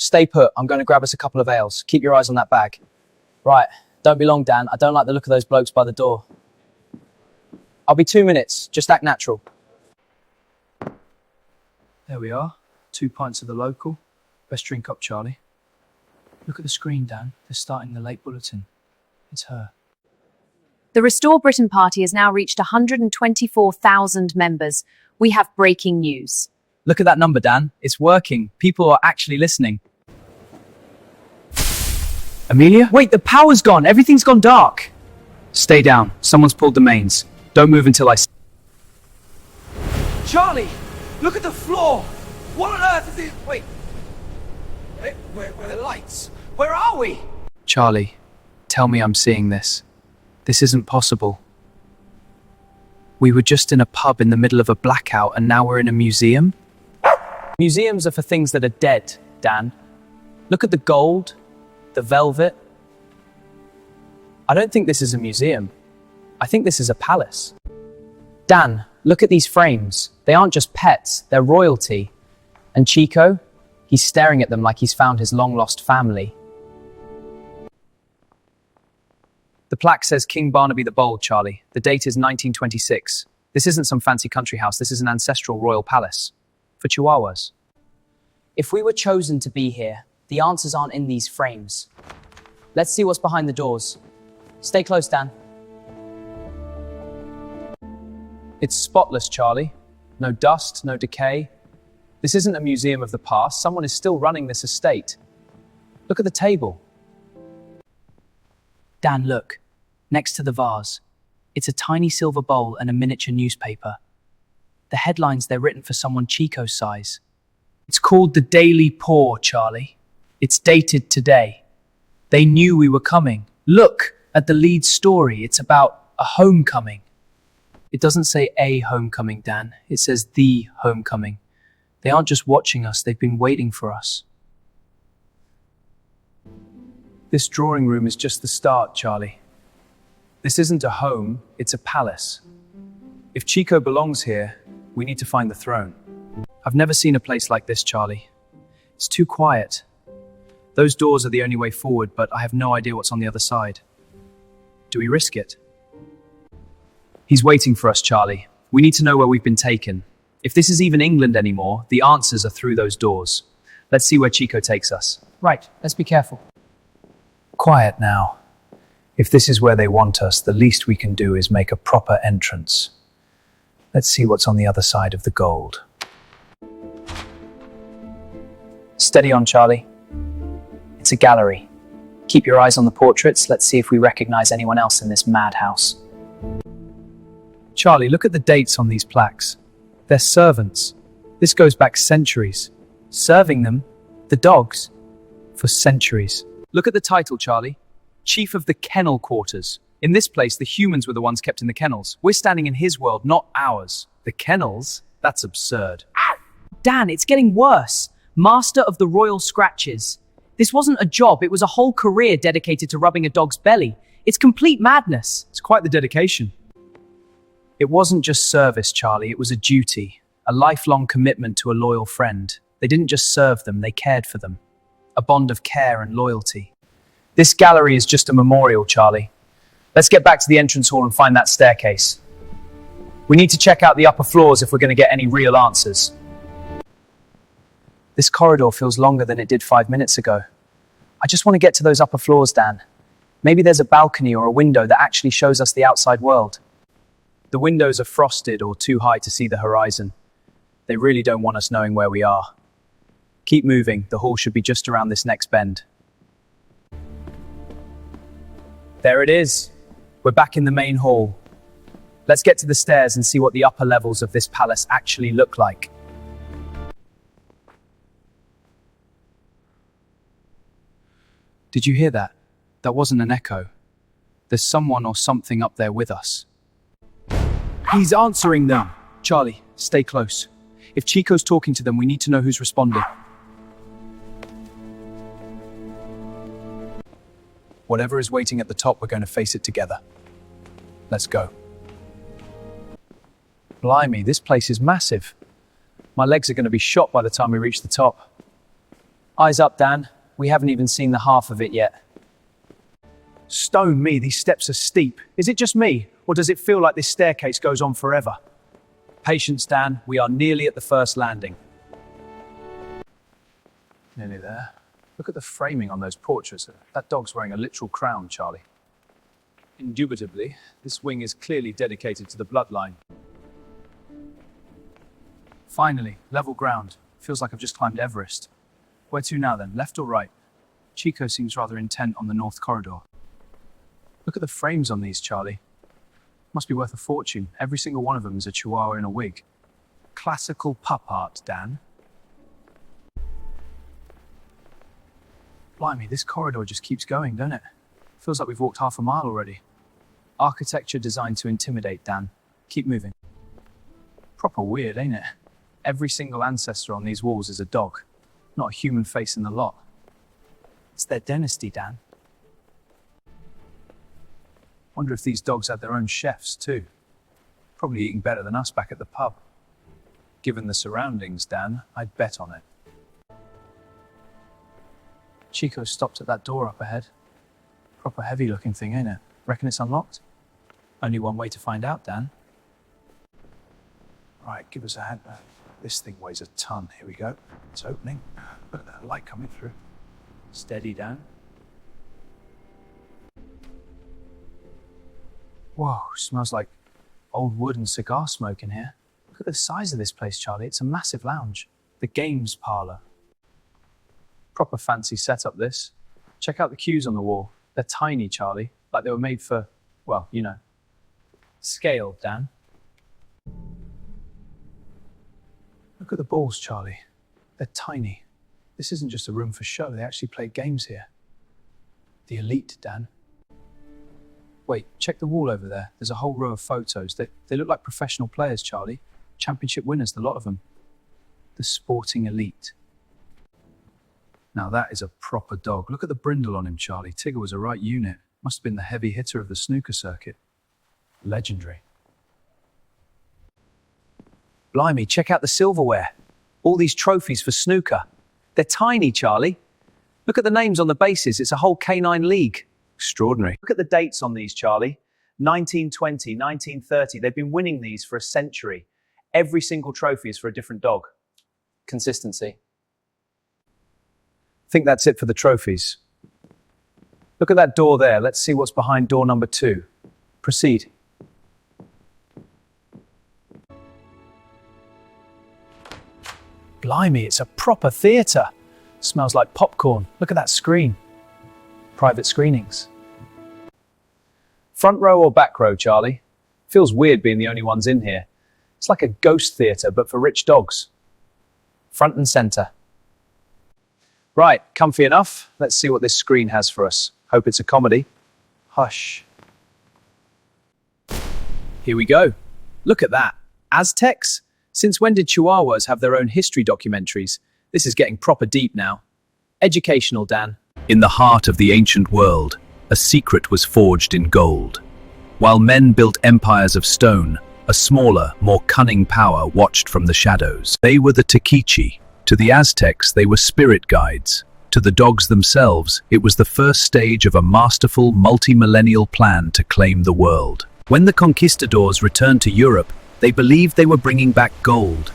stay put. I'm going to grab us a couple of ales. Keep your eyes on that bag. Right, don't be long, Dan. I don't like the look of those blokes by the door. I'll be 2 minutes. Just act natural. There we are. 2 pints of the local. Best drink up, Charlie. Look at the screen, Dan. They're starting the late bulletin. It's her. The Restore Britain Party has now reached 124,000 members. We have breaking news. Look at that number, Dan. It's working. People are actually listening. Amelia? Wait, the power's gone. Everything's gone dark. Stay down. Someone's pulled the mains. Don't move until I... Charlie! Look at the floor! What on earth is it? Wait. Where are the lights? Where are we? Charlie, tell me I'm seeing this. This isn't possible. We were just in a pub in the middle of a blackout and now we're in a museum? Museums are for things that are dead, Dan. Look at the gold, the velvet. I don't think this is a museum. I think this is a palace. Dan, look at these frames. They aren't just pets, they're royalty. And Chico, he's staring at them like he's found his long-lost family. The plaque says King Barnaby the Bold, Charlie. The date is 1926. This isn't some fancy country house. This is an ancestral royal palace. For Chihuahuas. If we were chosen to be here, the answers aren't in these frames. Let's see what's behind the doors. Stay close, Dan. It's spotless, Charlie. No dust, no decay. This isn't a museum of the past. Someone is still running this estate. Look at the table. Dan, look. Next to the vase. It's a tiny silver bowl and a miniature newspaper. The headlines, they're written for someone Chico's size. It's called the Daily Paw, Charlie. It's dated today. They knew we were coming. Look at the lead story. It's about a homecoming. It doesn't say a homecoming, Dan. It says the homecoming. They aren't just watching us, they've been waiting for us. This drawing room is just the start, Charlie. This isn't a home, it's a palace. If Chico belongs here, we need to find the throne. I've never seen a place like this, Charlie. It's too quiet. Those doors are the only way forward, but I have no idea what's on the other side. Do we risk it? He's waiting for us, Charlie. We need to know where we've been taken. If this is even England anymore, the answers are through those doors. Let's see where Chico takes us. Right, let's be careful. Quiet now. If this is where they want us, the least we can do is make a proper entrance. Let's see what's on the other side of the gold. Steady on, Charlie. It's a gallery. Keep your eyes on the portraits. Let's see if we recognize anyone else in this madhouse. Charlie, look at the dates on these plaques. They're servants. This goes back centuries. Serving them, the dogs, for centuries. Look at the title, Charlie. Chief of the Kennel Quarters. In this place, the humans were the ones kept in the kennels. We're standing in his world, not ours. The kennels? That's absurd. Ow! Dan, it's getting worse. Master of the Royal Scratches. This wasn't a job, it was a whole career dedicated to rubbing a dog's belly. It's complete madness. It's quite the dedication. It wasn't just service, Charlie, it was a duty. A lifelong commitment to a loyal friend. They didn't just serve them, they cared for them. A bond of care and loyalty. This gallery is just a memorial, Charlie. Let's get back to the entrance hall and find that staircase. We need to check out the upper floors if we're going to get any real answers. This corridor feels longer than it did 5 minutes ago. I just want to get to those upper floors, Dan. Maybe there's a balcony or a window that actually shows us the outside world. The windows are frosted or too high to see the horizon. They really don't want us knowing where we are. Keep moving, the hall should be just around this next bend. There it is. We're back in the main hall. Let's get to the stairs and see what the upper levels of this palace actually look like. Did you hear that? That wasn't an echo. There's someone or something up there with us. He's answering them. Charlie, stay close. If Chico's talking to them, we need to know who's responding. Whatever is waiting at the top, we're going to face it together. Let's go. Blimey, this place is massive. My legs are going to be shot by the time we reach the top. Eyes up, Dan. We haven't even seen the half of it yet. Stone me, these steps are steep. Is it just me, or does it feel like this staircase goes on forever? Patience, Dan. We are nearly at the first landing. Nearly there. Look at the framing on those portraits. That dog's wearing a literal crown, Charlie. Indubitably, this wing is clearly dedicated to the Bloodline. Finally, level ground. Feels like I've just climbed Everest. Where to now then, left or right? Chico seems rather intent on the north corridor. Look at the frames on these, Charlie. Must be worth a fortune. Every single one of them is a chihuahua in a wig. Classical pup art, Dan. Blimey, this corridor just keeps going, don't it? Feels like we've walked half a mile already. Architecture designed to intimidate, Dan. Keep moving. Proper weird, ain't it? Every single ancestor on these walls is a dog. Not a human face in the lot. It's their dynasty, Dan. Wonder if these dogs had their own chefs, too. Probably eating better than us back at the pub. Given the surroundings, Dan, I'd bet on it. Chico stopped at that door up ahead. Proper heavy-looking thing, ain't it? Reckon it's unlocked? Only one way to find out, Dan. Right, give us a hand. This thing weighs a ton. Here we go. It's opening. Look at that light coming through. Steady, Dan. Whoa, smells like old wood and cigar smoke in here. Look at the size of this place, Charlie. It's a massive lounge. The games parlor. Proper fancy setup, this. Check out the cues on the wall. They're tiny, Charlie. Like they were made for, well, you know. Scale, Dan. Look at the balls, Charlie. They're tiny. This isn't just a room for show. They actually play games here. The elite, Dan. Wait, check the wall over there. There's a whole row of photos. They look like professional players, Charlie. Championship winners, the lot of them. The sporting elite. Now that is a proper dog. Look at the brindle on him, Charlie. Tigger was a right unit. Must have been the heavy hitter of the snooker circuit. Legendary. Blimey, check out the silverware. All these trophies for snooker. They're tiny, Charlie. Look at the names on the bases. It's a whole canine league. Extraordinary. Look at the dates on these, Charlie. 1920, 1930. They've been winning these for a century. Every single trophy is for a different dog. Consistency. I think that's it for the trophies. Look at that door there. Let's see what's behind door number 2. Proceed. Blimey, it's a proper theatre. Smells like popcorn. Look at that screen. Private screenings. Front row or back row, Charlie? Feels weird being the only ones in here. It's like a ghost theatre, but for rich dogs. Front and centre. Right, comfy enough? Let's see what this screen has for us. Hope it's a comedy. Hush. Here we go. Look at that. Aztecs? Since when did Chihuahuas have their own history documentaries? This is getting proper deep now. Educational, Dan. In the heart of the ancient world, a secret was forged in gold. While men built empires of stone, a smaller, more cunning power watched from the shadows. They were the Taquichi. To the Aztecs, they were spirit guides. To the dogs themselves, it was the first stage of a masterful, multi-millennial plan to claim the world. When the conquistadors returned to Europe, they believed they were bringing back gold.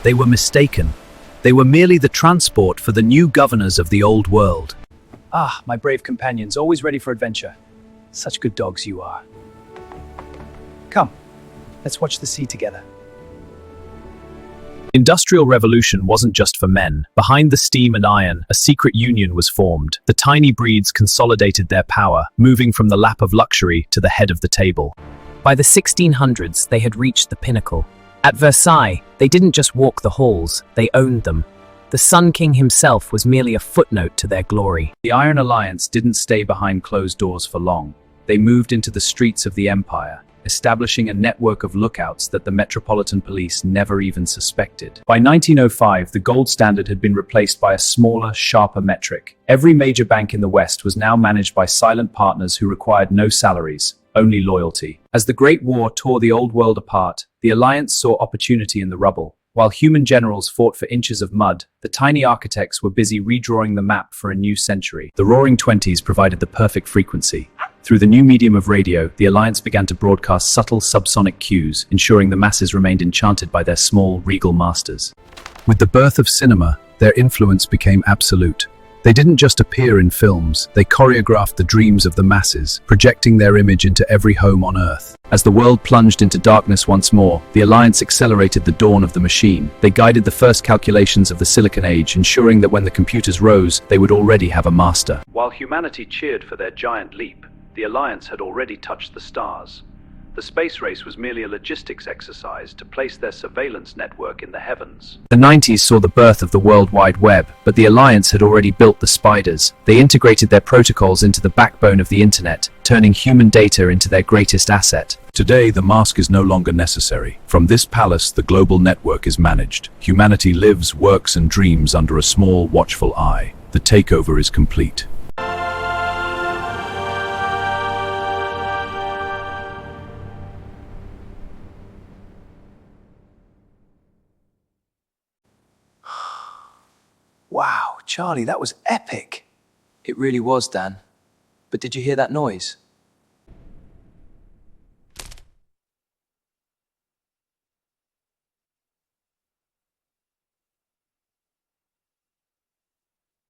They were mistaken. They were merely the transport for the new governors of the old world. Ah, my brave companions, always ready for adventure. Such good dogs you are. Come, let's watch the sea together. Industrial revolution wasn't just for men. Behind the steam and iron, a secret union was formed. The tiny breeds consolidated their power, moving from the lap of luxury to the head of the table. By the 1600s, they had reached the pinnacle. At Versailles, they didn't just walk the halls, they owned them. The Sun King himself was merely a footnote to their glory. The Iron Alliance didn't stay behind closed doors for long. They moved into the streets of the empire, establishing a network of lookouts that the Metropolitan Police never even suspected. By 1905, the gold standard had been replaced by a smaller, sharper metric. Every major bank in the West was now managed by silent partners who required no salaries, only loyalty. As the Great War tore the old world apart, the Alliance saw opportunity in the rubble. While human generals fought for inches of mud, the tiny architects were busy redrawing the map for a new century. The Roaring Twenties provided the perfect frequency. Through the new medium of radio, the Alliance began to broadcast subtle subsonic cues, ensuring the masses remained enchanted by their small, regal masters. With the birth of cinema, their influence became absolute. They didn't just appear in films, they choreographed the dreams of the masses, projecting their image into every home on Earth. As the world plunged into darkness once more, the Alliance accelerated the dawn of the machine. They guided the first calculations of the Silicon Age, ensuring that when the computers rose, they would already have a master. While humanity cheered for their giant leap, the Alliance had already touched the stars. The space race was merely a logistics exercise to place their surveillance network in the heavens. The 90s saw the birth of the World Wide Web, but the Alliance had already built the spiders. They integrated their protocols into the backbone of the internet, turning human data into their greatest asset. Today, the mask is no longer necessary. From this palace, the global network is managed. Humanity lives, works, and dreams under a small, watchful eye. The takeover is complete. Wow, Charlie, that was epic. It really was, Dan. But did you hear that noise?